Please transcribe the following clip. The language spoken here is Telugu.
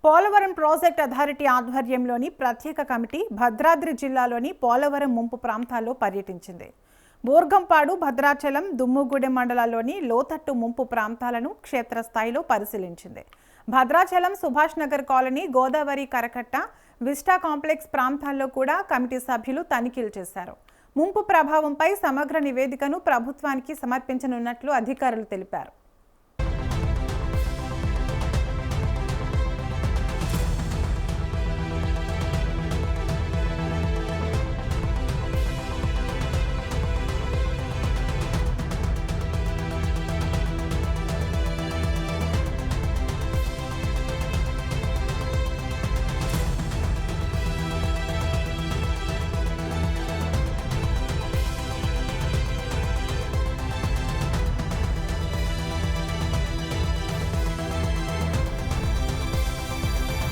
పోలవరం ప్రాజెక్ట్ అథారిటీ ఆధ్వర్యంలోని ప్రత్యేక కమిటీ భద్రాద్రి జిల్లాలోని పోలవరం ముంపు ప్రాంతాల్లో పర్యటించింది. బోర్గంపాడు, భద్రాచలం, దుమ్ముగూడెం మండలాల్లోని లోతట్టు ముంపు ప్రాంతాలను క్షేత్రస్థాయిలో పరిశీలించింది. భద్రాచలం, సుభాష్ నగర్ కాలనీ, గోదావరి కరకట్ట, విస్టా కాంప్లెక్స్ ప్రాంతాల్లో కూడా కమిటీ సభ్యులు తనిఖీలు చేశారు. ముంపు ప్రభావంపై సమగ్ర నివేదికను ప్రభుత్వానికి సమర్పించనున్నట్లు అధికారులు తెలిపారు.